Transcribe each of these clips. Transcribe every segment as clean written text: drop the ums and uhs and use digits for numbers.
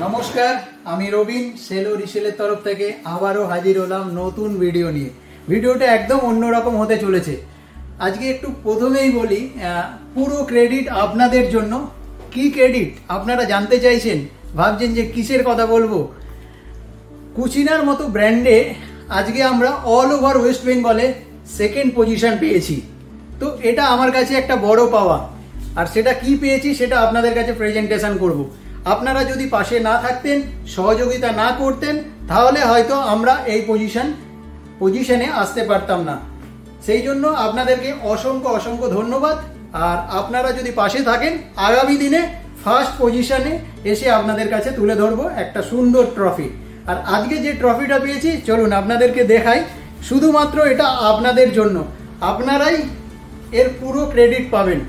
নমস্কার, আমি রবিন সেলো রিসেলের তরফ থেকে আবারও হাজির হলাম নতুন ভিডিও নিয়ে। ভিডিওটা একদম অন্যরকম হতে চলেছে। আজকে একটু প্রথমেই বলি, পুরো ক্রেডিট আপনাদের জন্য। কি ক্রেডিট আপনারা জানতে চাইছেন, ভাবছেন যে কিসের কথা বলবো। কুচিনার মতো ব্র্যান্ডে আজকে আমরা অল ওভার ওয়েস্ট বেঙ্গলে সেকেন্ড পজিশন পেয়েছি। তো এটা আমার কাছে একটা বড় পাওয়া। আর সেটা কি পেয়েছি সেটা আপনাদের কাছে প্রেজেন্টেশন করব। আপনারা যদি পাশে না থাকতেন, সহযোগিতা না করতেন, তাহলে হয়তো আমরা এই পজিশনে আসতে পারতাম না। সেই জন্য আপনাদেরকে অসংখ্য অসংখ্য ধন্যবাদ। আর আপনারা যদি পাশে থাকেন, আগামী দিনে ফার্স্ট পজিশনে এসে আপনাদের কাছে তুলে ধরবো একটা সুন্দর ট্রফি। আর আজকে যে ট্রফিটা পেয়েছি, চলুন আপনাদেরকে দেখাই। শুধুমাত্র এটা আপনাদের জন্য, আপনারাই এর পুরো ক্রেডিট পাবেন।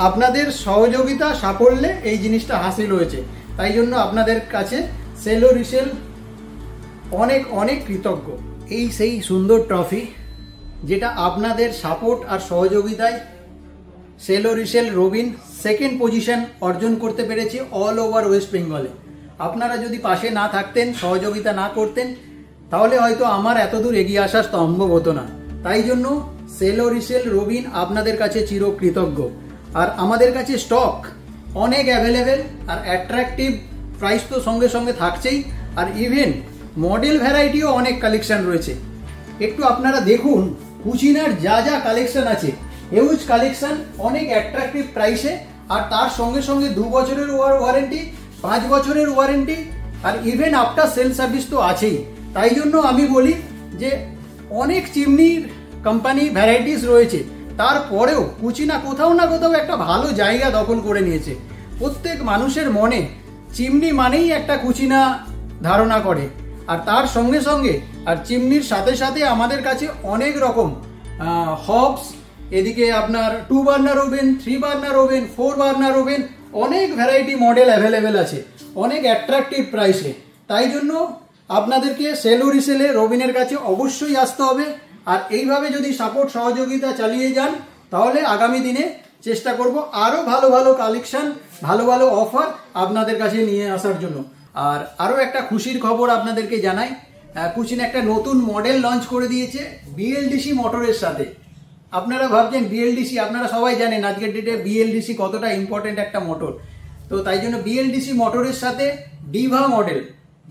আপনাদের সহযোগিতা সাফল্যে এই জিনিসটা হাসিল হয়েছে। তাই জন্য আপনাদের কাছে সেলো রিসেল অনেক অনেক কৃতজ্ঞ। এই সেই সুন্দর ট্রফি যেটা আপনাদের সাপোর্ট আর সহযোগিতায় সেলো রিসেল রবিন সেকেন্ড পজিশন অর্জন করতে পেরেছে অল ওভার ওয়েস্ট বেঙ্গলে। আপনারা যদি পাশে না থাকতেন, সহযোগিতা না করতেন, তাহলে হয়তো আমার এতদূর এগিয়ে আসা সম্ভব হতো না। তাই জন্য সেলো রিসেল রবিন আপনাদের কাছে চিরকৃতজ্ঞ। আর আমাদের কাছে স্টক অনেক অ্যাভেলেবেল আর অ্যাট্রাকটিভ প্রাইস তো সঙ্গে সঙ্গে থাকছেই। আর ইভেন মডেল ভ্যারাইটিও অনেক কালেকশন রয়েছে। একটু আপনারা দেখুন কুচিনার যা যা কালেকশন আছে, হিউজ কালেকশন, অনেক অ্যাট্রাকটিভ প্রাইসে। আর তার সঙ্গে সঙ্গে 2 বছরের ওয়ারেন্টি, 5 বছরের ওয়ারেন্টি, আর ইভেন আফটার সেল সার্ভিস তো আছেই। তাই জন্য আমি বলি যে অনেক চিমনির কোম্পানি ভ্যারাইটিস রয়েছে, তারপরেও কুচিনা কোথাও না কোথাও একটা ভালো জায়গা দখল করে নিয়েছে। প্রত্যেক মানুষের মনে চিমনি মানেই একটা কুচিনা ধারণা করে। আর তার সঙ্গে সঙ্গে আর চিমনির সাথে সাথে আমাদের কাছে অনেক রকম হবস, এদিকে আপনার 2 burner oven, 3 burner oven, 4 burner oven, অনেক ভ্যারাইটি মডেল অ্যাভেলেবেল আছে, অনেক অ্যাট্রাকটিভ প্রাইসে। তাই জন্য আপনাদেরকে সেলো রিসেলে রবিনের কাছে অবশ্যই আসতে হবে। আর এইভাবে যদি সাপোর্ট সহযোগিতা চালিয়ে যান, তাহলে আগামী দিনে চেষ্টা করব আরও ভালো ভালো কালেকশন, ভালো ভালো অফার আপনাদের কাছে নিয়ে আসার জন্য। আর আরও একটা খুশির খবর আপনাদেরকে জানাই, কুচিনা একটা নতুন মডেল লঞ্চ করে দিয়েছে বিএলডিসি মোটরের সাথে। আপনারা ভাবছেন বিএলডিসি, আপনারা সবাই জানেন আজকের ডেটে বিএলডিসি কতটা ইম্পর্টেন্ট একটা মোটর। তো তাই জন্য বিএলডিসি মোটরের সাথে ডিভা মডেল,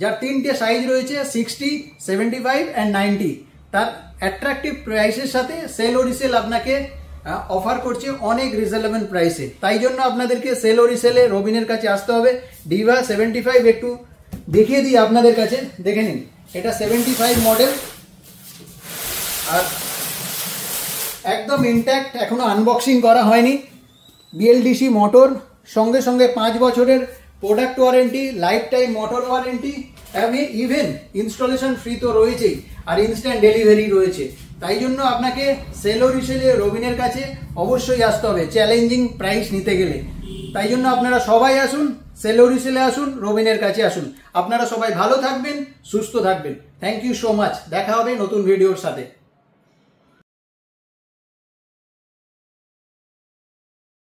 যার 3টে সাইজ রয়েছে, 60, 75 অ্যান্ড 90, তার অ্যাট্রাকটিভ প্রাইসের সাথে সেলো রিসেল আপনাকে অফার করছে অনেক রিজনেবল প্রাইসে। তাই জন্য আপনাদেরকে সেলো রিসেলে রবিনের কাছে আসতে হবে। ডিভা 75 একটু দেখিয়ে দিই আপনাদের কাছে, দেখে নিন। এটা 75 মডেল আর একদম ইনট্যাক্ট, এখনো আনবক্সিং করা হয়নি। বিএলডিসি মোটর, সঙ্গে সঙ্গে 5 বছরের product warranty, life time motor warranty, even installation free তো রয়েছেই, আর ইনস্ট্যান্ট ডেলিভারি রয়েছে। তাই জন্য আপনাকে সেলো রিসেলে রবিনের কাছে অবশ্যই আসতে হবে চ্যালেঞ্জিং প্রাইস নিতে গেলে। তাই জন্য আপনারা সবাই আসুন, সেলো রিসেলে আসুন, রবিনের কাছে আসুন। আপনারা সবাই ভালো থাকবেন, সুস্থ থাকবেন। Thank you so much. দেখা হবে নতুন ভিডিওর সাথে।